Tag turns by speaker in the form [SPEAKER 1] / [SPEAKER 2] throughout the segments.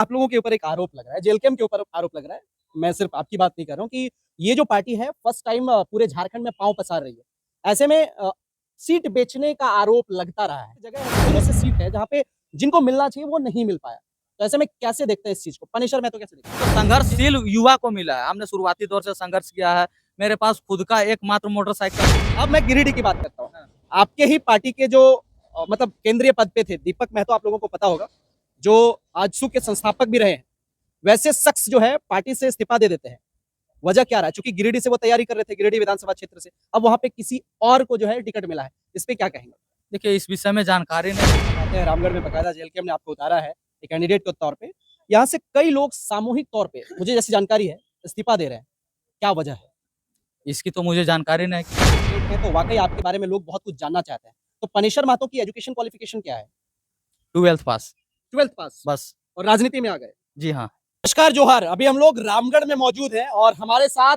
[SPEAKER 1] आप लोगों के ऊपर एक आरोप लग रहा है, जेलकेम के ऊपर आरोप लग रहा है। मैं सिर्फ आपकी बात नहीं कर रहा हूँ कि ये जो पार्टी है फर्स्ट टाइम पूरे झारखंड में पाँव पसार रही है। ऐसे में सीट बेचने का आरोप लगता रहा है। जगह ऐसी सीट है जहाँ पे जिनको मिलना चाहिए वो नहीं मिल पाया। तो ऐसे में कैसे देखते हैं इस चीज को? पनिशर मैं तो कैसे देखते हैं?
[SPEAKER 2] तो संघर्षशील युवा को मिला है। हमने शुरुआती दौर से संघर्ष किया है। मेरे पास खुद का एकमात्र मोटरसाइकिल है।
[SPEAKER 1] अब मैं गिरिडीह की बात करता हूँ।
[SPEAKER 2] हाँ।
[SPEAKER 1] आपके ही पार्टी के जो मतलब केंद्रीय पद पे थे दीपक महतो, आप लोगों को पता होगा, जो आजसू के संस्थापक भी रहे हैं। वैसे शख्स जो है पार्टी से इस्तीफा दे देते हैं। वजह क्या रहा है? चूंकि गिरिडीह से वो तैयारी कर रहे थे, गिरिडीह विधानसभा क्षेत्र से, अब वहां पे किसी और को जो है टिकट मिला है। इस पे क्या कहेंगे?
[SPEAKER 2] देखिए, इस विषय में जानकारी नहीं।
[SPEAKER 1] कहते हैं रामगढ़ में बकायदा जेल के हमने आपको उतारा है एक कैंडिडेट के तौर पे। यहाँ से कई लोग सामूहिक तौर पे, मुझे जैसी जानकारी है, इस्तीफा दे रहे हैं। क्या वजह है?
[SPEAKER 2] इसकी तो मुझे जानकारी नहीं।
[SPEAKER 1] तो वाकई आपके बारे में लोग बहुत कुछ जानना चाहते हैं। तो पनिशर महतो की एजुकेशन क्वालिफिकेशन क्या है?
[SPEAKER 2] 12th पास।
[SPEAKER 1] 12th पास।
[SPEAKER 2] बस।
[SPEAKER 1] और राजनीति में आ गए।
[SPEAKER 2] जी हाँ।
[SPEAKER 1] नमस्कार, जोहार। अभी हम लोग रामगढ़ में मौजूद हैं और हमारे साथ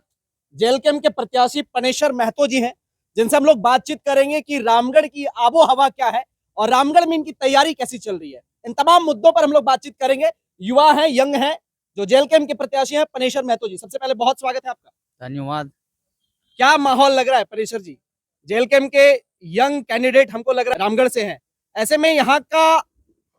[SPEAKER 1] जेलकेम के प्रत्याशी पनेश्वर महतो जी हैं, जिनसे हम लोग बातचीत करेंगे कि रामगढ़ की आबो हवा क्या है और रामगढ़ में इनकी तैयारी कैसी चल रही है। इन तमाम मुद्दों पर हम लोग बातचीत करेंगे। युवा है, यंग है, जो जेलकेम के प्रत्याशी हैं पनेश्वर महतो जी। सबसे पहले बहुत स्वागत है आपका।
[SPEAKER 2] धन्यवाद।
[SPEAKER 1] क्या माहौल लग रहा है पनेश्वर जी? जेलकेम के यंग कैंडिडेट हमको लग रहा है रामगढ़ से हैं। ऐसे में यहाँ का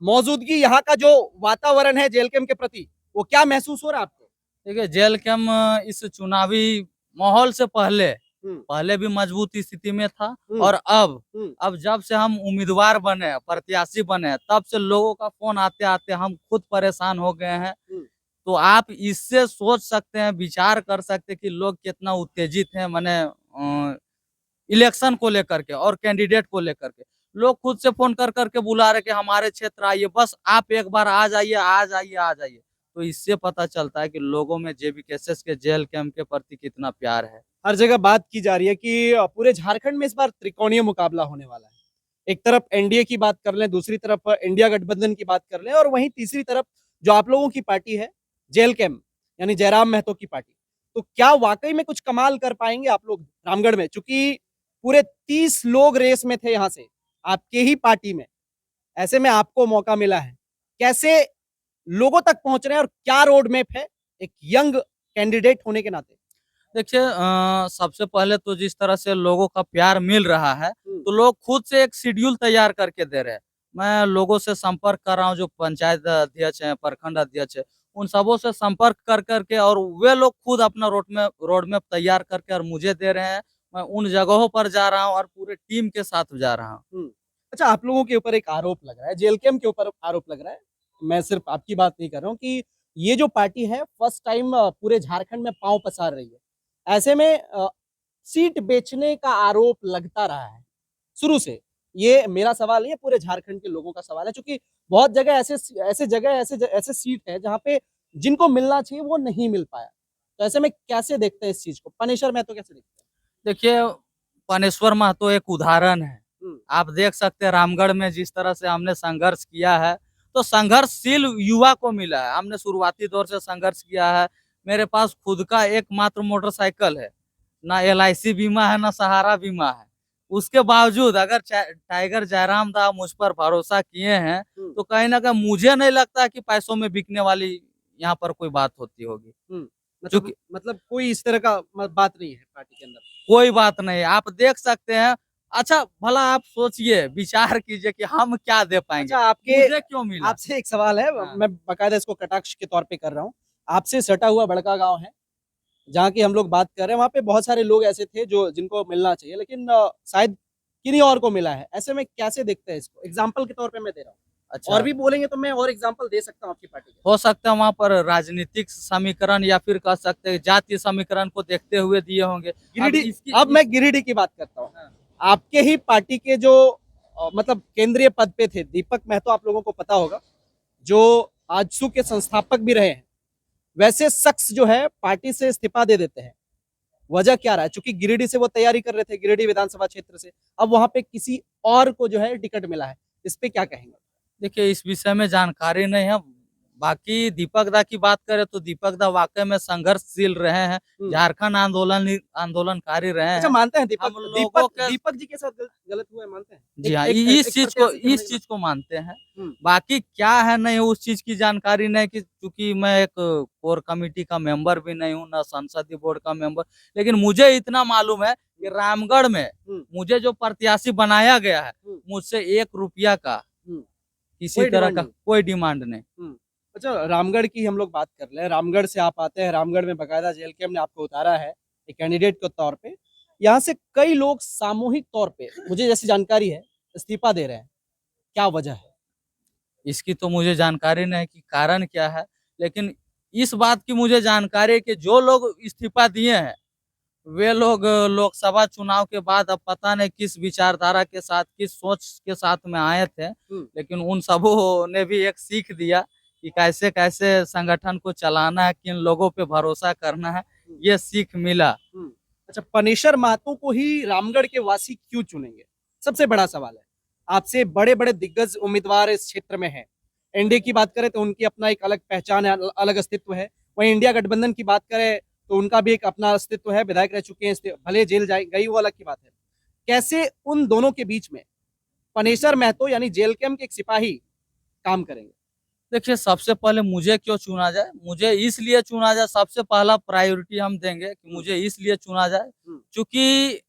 [SPEAKER 1] मौजूदगी, यहाँ का जो वातावरण है जेलकेम के प्रति, वो क्या महसूस हो रहा है आपको?
[SPEAKER 2] देखिए, जेल के हम इस चुनावी माहौल से पहले
[SPEAKER 1] हम्म,
[SPEAKER 2] पहले भी मजबूत स्थिति में था।
[SPEAKER 1] हम्म,
[SPEAKER 2] और अब
[SPEAKER 1] हम्म,
[SPEAKER 2] अब जब से हम उम्मीदवार बने, प्रत्याशी बने, तब से लोगों का फोन आते आते हम खुद परेशान हो गए हैं।
[SPEAKER 1] हम्म।
[SPEAKER 2] तो आप इससे सोच सकते हैं, विचार कर सकते हैं कि लोग कितना उत्तेजित हैं, माने इलेक्शन को लेकर के और कैंडिडेट को लेकर के। लोग खुद से फोन कर करके बुला रहे कि हमारे क्षेत्र आइए, बस आप एक बार आ जाइए, आ जाइए, आ जाइए। तो इससे पता चलता है कि लोगों में जेबीकेएसएस के जेल कैंप के प्रति कितना प्यार है।
[SPEAKER 1] हर जगह बात की जा रही है कि पूरे झारखंड में इस बार त्रिकोणीय मुकाबला होने वाला है। एक तरफ एनडीए की बात कर लें, दूसरी तरफ इंडिया गठबंधन की बात कर लें, और वहीं तीसरी तरफ जो आप लोगों की पार्टी है, जेल कैम्प, यानी जयराम महतो की पार्टी। तो क्या वाकई में कुछ कमाल कर पाएंगे आप लोग रामगढ़ में? चूंकि पूरे 30 लोग रेस में थे यहाँ से, आपके ही पार्टी में। ऐसे में आपको मौका मिला है, कैसे लोगों तक पहुंच रहे हैं और क्या रोड मैप है एक यंग कैंडिडेट होने के नाते?
[SPEAKER 2] देखिए, सबसे पहले तो जिस तरह से लोगों का प्यार मिल रहा है,
[SPEAKER 1] हम्म,
[SPEAKER 2] तो लोग खुद से एक शेड्यूल तैयार करके दे रहे हैं। मैं लोगों से संपर्क कर रहा हूँ, जो पंचायत अध्यक्ष हैं, प्रखंड अध्यक्ष है, उन सबों से संपर्क कर करके, और वे लोग खुद अपना रोड मैप तैयार करके और मुझे दे रहे हैं। मैं उन जगहों पर जा रहा हूँ और पूरे टीम के साथ जा रहा हूँ।
[SPEAKER 1] हम्म। अच्छा, आप लोगों के ऊपर एक आरोप लग रहा है, जेलकेम के ऊपर आरोप लग रहा है। मैं सिर्फ आपकी बात नहीं कर रहा हूँ कि ये जो पार्टी है फर्स्ट टाइम पूरे झारखंड में पांव पसार रही है। ऐसे में सीट बेचने का आरोप लगता रहा है शुरू से। ये मेरा सवाल नहीं है, पूरे झारखंड के लोगों का सवाल है, क्योंकि बहुत जगह ऐसे सीट है जहाँ पे जिनको मिलना चाहिए वो नहीं मिल पाया। तो ऐसे में कैसे देखते हैं इस चीज को? पनेश्वर महतो कैसे देखते
[SPEAKER 2] देखिए, पनेश्वर महतो एक उदाहरण है।
[SPEAKER 1] हैं?
[SPEAKER 2] आप देख सकते हैं रामगढ़ में जिस तरह से हमने संघर्ष किया है, तो संघर्षशील युवा को मिला है। हमने शुरुआती दौर से संघर्ष किया है। मेरे पास खुद का एकमात्र मोटरसाइकिल है। ना एलआईसी बीमा है, ना सहारा बीमा है। उसके बावजूद अगर टाइगर जयराम दा मुझ पर भरोसा किए हैं,
[SPEAKER 1] हम्म,
[SPEAKER 2] तो कहीं ना कहीं मुझे नहीं लगता कि पैसों में बिकने वाली यहाँ पर कोई बात होती होगी।
[SPEAKER 1] मतलब
[SPEAKER 2] चूंकि
[SPEAKER 1] कोई इस तरह का बात नहीं है पार्टी के अंदर।
[SPEAKER 2] कोई बात नहीं, आप देख सकते हैं। अच्छा, भला आप सोचिए, विचार कीजिए कि हम क्या दे पाएंगे,
[SPEAKER 1] अच्छा, आपके
[SPEAKER 2] मुझे क्यों मिला।
[SPEAKER 1] आपसे एक सवाल है,
[SPEAKER 2] हाँ।
[SPEAKER 1] मैं बकायदा इसको कटाक्ष के तौर पे कर रहा हूँ। आपसे सटा हुआ बड़का गांव है जहाँ की हम लोग बात कर रहे हैं, वहाँ पे बहुत सारे लोग ऐसे थे जो जिनको मिलना चाहिए, लेकिन शायद किन्हीं और को मिला है। ऐसे में कैसे देखते हैं इसको? एग्जाम्पल के तौर पे मैं दे रहा हूँ। और
[SPEAKER 2] अच्छा,
[SPEAKER 1] भी बोलेंगे तो मैं और एग्जाम्पल दे सकता हूँ आपकी पार्टी के।
[SPEAKER 2] हो सकता है वहां पर राजनीतिक समीकरण या फिर कह सकते हैं जातीय समीकरण को देखते हुए दिए होंगे। अब
[SPEAKER 1] गिरिडीह, अब मैं गिरिडीह की बात करता हूँ।
[SPEAKER 2] हाँ।
[SPEAKER 1] आपके ही पार्टी के जो मतलब केंद्रीय पद पे थे दीपक महतो, आप लोगों को पता होगा, जो आजसू के संस्थापक भी रहे हैं। वैसे शख्स जो है पार्टी से इस्तीफा दे देते हैं। वजह क्या रहा है? चूंकि गिरिडीह से वो तैयारी कर रहे थे, गिरिडीह विधानसभा क्षेत्र से, अब वहां पे किसी और को जो है टिकट मिला है। इस पे क्या कहेंगे?
[SPEAKER 2] देखिए, इस विषय में जानकारी नहीं है। बाकी दीपक दा की बात करें तो दीपक दा वाकई में संघर्षशील रहे हैं, झारखंड आंदोलनकारी रहे
[SPEAKER 1] अच्छा
[SPEAKER 2] हैं।
[SPEAKER 1] मानते हैं दीपक
[SPEAKER 2] हम लोगों
[SPEAKER 1] दीपक
[SPEAKER 2] के
[SPEAKER 1] दीपक जी के साथ गलत हुआ है, मानते हैं?
[SPEAKER 2] जी हाँ,
[SPEAKER 1] एक प्रत्याशी के होने
[SPEAKER 2] इस
[SPEAKER 1] के
[SPEAKER 2] चीज को मानते हैं।
[SPEAKER 1] हुँ।
[SPEAKER 2] बाकी क्या है नहीं उस चीज की जानकारी नहीं कि क्योंकि मैं एक कोर कमेटी का मेंबर भी नहीं हूँ, ना संसदीय बोर्ड का मेंबर। लेकिन मुझे इतना मालूम है कि रामगढ़ में
[SPEAKER 1] हुँ,
[SPEAKER 2] मुझे जो प्रत्याशी बनाया गया है,
[SPEAKER 1] हुँ,
[SPEAKER 2] मुझसे 1 रुपया का
[SPEAKER 1] हुँ,
[SPEAKER 2] किसी
[SPEAKER 1] कोई
[SPEAKER 2] तरह
[SPEAKER 1] डिमांड
[SPEAKER 2] का
[SPEAKER 1] नहीं।
[SPEAKER 2] कोई डिमांड नहीं।
[SPEAKER 1] हुँ। अच्छा रामगढ़ की हम लोग बात कर लें, रामगढ़ से आप आते हैं, रामगढ़ में बाकायदा जेल कैम्प ने आपको उतारा है, एक कैंडिडेट के तौर पे। यहाँ से कई लोग सामूहिक तौर पे, मुझे जैसी जानकारी है, इस्तीफा दे रहे हैं। क्या वजह है?
[SPEAKER 2] इसकी तो मुझे जानकारी नहीं कि कारण क्या है, लेकिन इस बात की मुझे जानकारी है कि जो लोग इस्तीफा दिए हैं, वे लोग लोकसभा चुनाव के बाद अब पता नहीं किस विचारधारा के साथ, किस सोच के साथ में आए थे,
[SPEAKER 1] हुँ,
[SPEAKER 2] लेकिन उन सबों ने भी एक सीख दिया कि कैसे-कैसे संगठन को चलाना है, किन लोगों पे भरोसा करना है,
[SPEAKER 1] हुँ,
[SPEAKER 2] ये सीख मिला।
[SPEAKER 1] हुँ। अच्छा पनेशर महतो को ही रामगढ़ के वासी क्यों चुनेंगे? सबसे बड़ा सवाल है। आपसे बड़े-बड़े दिग्गज उम्मीदवार इस क्षेत्र में हैं। एनडीए की बात करें तो उनकी अपना एक अलग पहचान है, अलग अस्तित्व है। वहीं इंडिया गठबंधन की बात करें तो उनका भी एक अपना अस्तित्व है, विधायक रह चुके हैं, भले जेल जाए गई वो अलग की बात है। कैसे उन दोनों के बीच में पनेशर महतो यानी जेल कैम्प के एक सिपाही काम करेंगे?
[SPEAKER 2] देखिए, सबसे पहले मुझे क्यों चुना जाए? मुझे इसलिए चुना जाए, सबसे पहला प्रायोरिटी हम देंगे कि
[SPEAKER 1] हुँ,
[SPEAKER 2] मुझे इसलिए चुना जाए,
[SPEAKER 1] हुँ,
[SPEAKER 2] चूँकि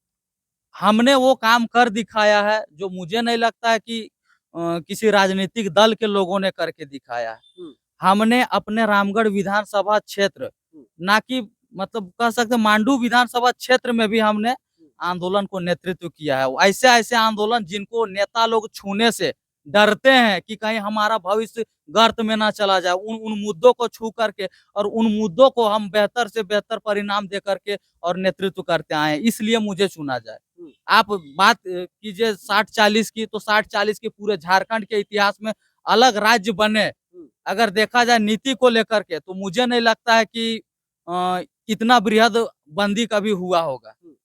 [SPEAKER 2] हमने वो काम कर दिखाया है, जो मुझे नहीं लगता है कि किसी राजनीतिक दल के लोगों ने करके दिखाया है।
[SPEAKER 1] हुँ,
[SPEAKER 2] हमने अपने रामगढ़ विधानसभा क्षेत्र,
[SPEAKER 1] हुँ,
[SPEAKER 2] ना कि मतलब कह सकते हैं मांडू विधानसभा क्षेत्र में भी हमने
[SPEAKER 1] हुँ,
[SPEAKER 2] आंदोलन को नेतृत्व किया है। ऐसे-ऐसे आंदोलन जिनको नेता लोग छूने से डरते हैं कि कहीं हमारा भविष्य गर्त में ना चला जाए, उन उन मुद्दों को छू करके और उन मुद्दों को हम बेहतर से बेहतर परिणाम दे करके और नेतृत्व करते आए हैं, इसलिए मुझे चुना जाए।
[SPEAKER 1] हुँ,
[SPEAKER 2] आप बात कीजिए 60-40 की, तो 60-40 के पूरे झारखंड के इतिहास में अलग राज्य बने।
[SPEAKER 1] हुँ,
[SPEAKER 2] अगर देखा जाए नीति को लेकर के, तो मुझे नहीं लगता है कि इतना बृहद बंदी कभी हुआ होगा।
[SPEAKER 1] हुँ।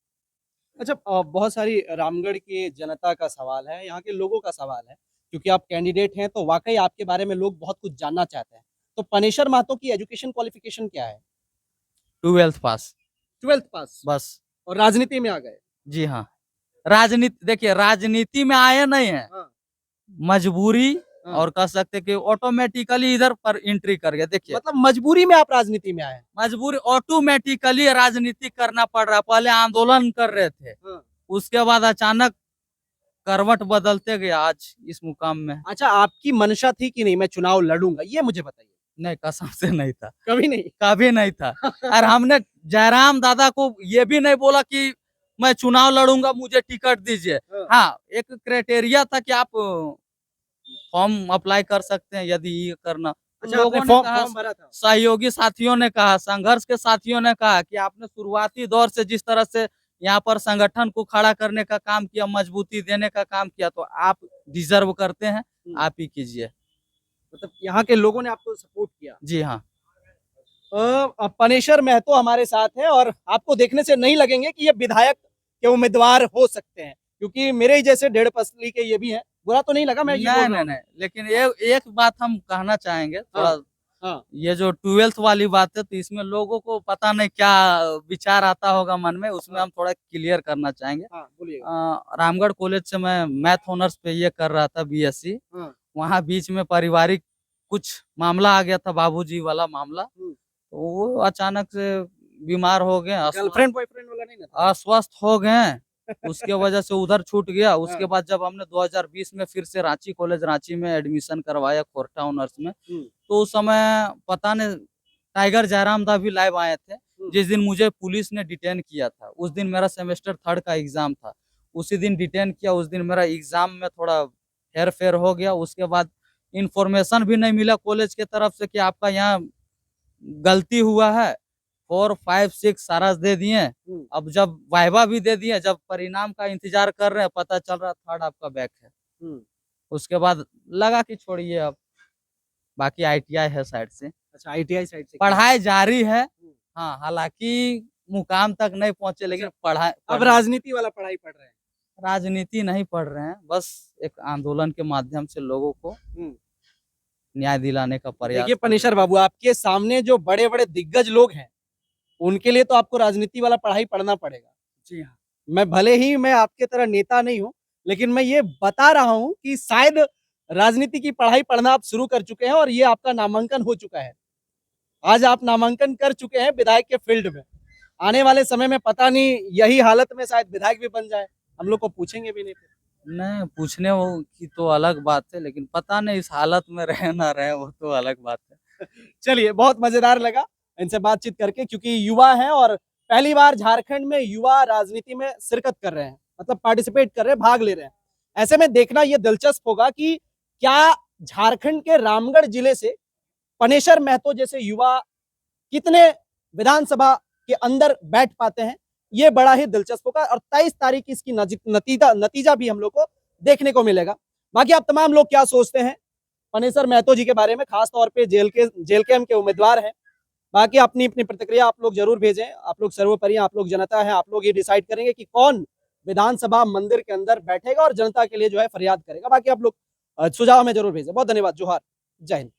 [SPEAKER 1] अच्छा बहुत सारी रामगढ़ की जनता का सवाल है, यहाँ के लोगों का सवाल है, क्योंकि आप कैंडिडेट हैं तो वाक़ई आपके बारे में लोग बहुत कुछ जानना चाहते हैं। तो पनेशर महतो की एजुकेशन क्वालिफ़िकेशन क्या है?
[SPEAKER 2] 12th पास
[SPEAKER 1] 12th पास
[SPEAKER 2] बस।
[SPEAKER 1] और राजनीति में आ गए।
[SPEAKER 2] जी हाँ। राजनीति देखिए राजनीति में आए नहीं हैं,
[SPEAKER 1] हाँ,
[SPEAKER 2] मजबूरी
[SPEAKER 1] हाँ।
[SPEAKER 2] और कह सकते हैं कि ऑटोमेटिकली इधर पर एंट्री कर गया। देखिए,
[SPEAKER 1] मतलब मजबूरी में आप राजनीति में आए हैं।
[SPEAKER 2] मजबूरी ऑटोमेटिकली राजनीति करना पड़ रहा है। पहले आंदोलन कर रहे थे,
[SPEAKER 1] हाँ।
[SPEAKER 2] उसके बाद अचानक करवट बदलते गए आज इस मुकाम में।
[SPEAKER 1] अच्छा आपकी मंशा थी कि नहीं मैं चुनाव लड़ूँगा, ये मुझे बताइए?
[SPEAKER 2] नहीं, कसम से नहीं था,
[SPEAKER 1] कभी नहीं?
[SPEAKER 2] कभी नहीं था। और हमने जयराम दादा को ये भी नहीं बोला कि मैं चुनाव लड़ूंगा, मुझे टिकट दीजिए।
[SPEAKER 1] हाँ।
[SPEAKER 2] हाँ, एक क्राइटेरिया था कि आप फॉर्म अप्लाई कर सकते हैं यदि ये करना। तो
[SPEAKER 1] अच्छा आपने
[SPEAKER 2] लोगों ने
[SPEAKER 1] फॉर्म
[SPEAKER 2] कहा,
[SPEAKER 1] फॉर्म भरा था?
[SPEAKER 2] सहयोगी साथियों ने कहा, संघर्ष के साथियों ने कहा कि आपने शुरुआती दौर से जिस तरह से यहाँ पर संगठन को खड़ा करने का काम किया, मजबूती देने का काम किया, तो आप डिजर्व करते हैं,
[SPEAKER 1] हुँ,
[SPEAKER 2] आप ही कीजिए।
[SPEAKER 1] मतलब यहाँ के लोगों ने आपको सपोर्ट किया।
[SPEAKER 2] जी हाँ।
[SPEAKER 1] पनेशर महतो हमारे साथ हैं और आपको देखने से नहीं लगेंगे कि ये विधायक के उम्मीदवार हो सकते हैं, क्योंकि मेरे ही जैसे डेढ़ पसली के ये भी हैं। बुरा तो नहीं लगा मैं ये
[SPEAKER 2] नहीं,
[SPEAKER 1] बोल रहा
[SPEAKER 2] नहीं,
[SPEAKER 1] हूँ?
[SPEAKER 2] नहीं। लेकिन एक बात हम कहना चाहेंगे
[SPEAKER 1] हाँ,
[SPEAKER 2] थोड़ा,
[SPEAKER 1] हाँ,
[SPEAKER 2] ये जो 12th वाली बात है, तो इसमें लोगों को पता नहीं क्या विचार आता होगा मन में, उसमें
[SPEAKER 1] हाँ,
[SPEAKER 2] हम थोड़ा क्लियर करना चाहेंगे।
[SPEAKER 1] हाँ, बोलिएगा।
[SPEAKER 2] रामगढ़ कॉलेज से मैं मैथ ऑनर्स पे ये कर रहा था बीएससी।
[SPEAKER 1] हाँ,
[SPEAKER 2] वहाँ बीच में पारिवारिक कुछ मामला आ गया था, बाबूजी वाला मामला।
[SPEAKER 1] हुँ,
[SPEAKER 2] तो वो अचानक से बीमार हो गए,
[SPEAKER 1] गर्लफ्रेंड बॉयफ्रेंड वाला नहीं ना था?
[SPEAKER 2] अस्वस्थ हो गए, उसके वजह से उधर छूट गया। उसके
[SPEAKER 1] हाँ,
[SPEAKER 2] बाद जब हमने 2020 में फिर से रांची कॉलेज रांची में एडमिशन करवाया कोर्टा ऑनर्स में,
[SPEAKER 1] हुँ,
[SPEAKER 2] तो उस समय पता नहीं टाइगर जयराम दा भी लाइव आए थे।
[SPEAKER 1] हुँ,
[SPEAKER 2] जिस दिन मुझे पुलिस ने डिटेन किया था, उस दिन मेरा सेमेस्टर 3rd का एग्ज़ाम था। उसी दिन डिटेन किया, उस दिन मेरा एग्ज़ाम में थोड़ा हेर-फेर हो गया। उसके बाद इन्फॉर्मेशन भी नहीं मिला कॉलेज की तरफ से कि आपका यहाँ गलती हुआ है। 4, 5, 6 सारा दे दिए।
[SPEAKER 1] हुँ,
[SPEAKER 2] अब जब वाइवा भी दे दिए, जब परिणाम का इंतज़ार कर रहे हैं, पता चल रहा है 3rd आपका बैक है।
[SPEAKER 1] हुँ।
[SPEAKER 2] उसके बाद लगा कि छोड़िए अब, बाकी आईटीआई है साइड से।
[SPEAKER 1] अच्छा आईटीआई साइड से किया।
[SPEAKER 2] पढ़ाई जारी है।
[SPEAKER 1] हुँ,
[SPEAKER 2] हाँ, हालाँकि मुकाम तक नहीं पहुँचे, लेकिन
[SPEAKER 1] अच्छा
[SPEAKER 2] पढ़ाई
[SPEAKER 1] अब
[SPEAKER 2] पढ़ना
[SPEAKER 1] राजनीति वाला पढ़ाई पढ़ रहे हैं।
[SPEAKER 2] राजनीति नहीं पढ़ रहे हैं, बस एक आंदोलन के माध्यम से लोगों को
[SPEAKER 1] हुँ,
[SPEAKER 2] न्याय दिलाने का प्रयास
[SPEAKER 1] देखिए
[SPEAKER 2] कर रहे
[SPEAKER 1] पनिशर बाबू, आपके सामने जो बड़े बड़े दिग्गज लोग हैं उनके लिए तो आपको राजनीति वाला पढ़ाई पढ़ना पड़ेगा।
[SPEAKER 3] जी हाँ।
[SPEAKER 1] मैं आपके तरह नेता नहीं हूँ, लेकिन मैं ये बता रहा हूँ कि शायद राजनीति की पढ़ाई पढ़ना आप शुरू कर चुके हैं और ये आपका नामांकन हो चुका है। आज आप नामांकन कर चुके हैं विधायक के फील्ड में। आने वाले समय में पता नहीं यही हालत में शायद विधायक भी बन जाए। हम लोग को पूछेंगे भी नहीं फिर।
[SPEAKER 2] नहीं, पूछने वो की तो अलग बात है, लेकिन पता नहीं इस हालत में रहे ना रहे वो तो अलग बात है।
[SPEAKER 1] चलिए, बहुत मजेदार लगा इनसे बातचीत करके, क्योंकि युवा हैं और पहली बार झारखंड में युवा राजनीति में शिरकत कर रहे हैं, मतलब पार्टिसिपेट कर रहे हैं, भाग ले रहे हैं। ऐसे में देखना यह दिलचस्प होगा कि क्या झारखंड के रामगढ़ जिले से पनेशर महतो जैसे युवा कितने विधानसभा के अंदर बैठ पाते हैं। ये बड़ा ही दिलचस्प होगा और 23 तारीख की इसकी नतीजा भी हम लोग को देखने को मिलेगा। बाकी आप तमाम लोग क्या सोचते हैं पनेसर महतो जी के बारे में, खास तौर पे जेल कैंप के उम्मीदवार हैं। बाकी अपनी अपनी प्रतिक्रिया आप लोग जरूर भेजें। आप लोग सर्वोपरि, आप लोग जनता हैं, आप लोग ये डिसाइड करेंगे कि कौन विधानसभा मंदिर के अंदर बैठेगा और जनता के लिए जो है फरियाद करेगा। बाकी आप लोग सुझाव हमें जरूर भेजें। बहुत धन्यवाद। जोहार, जय हिंद।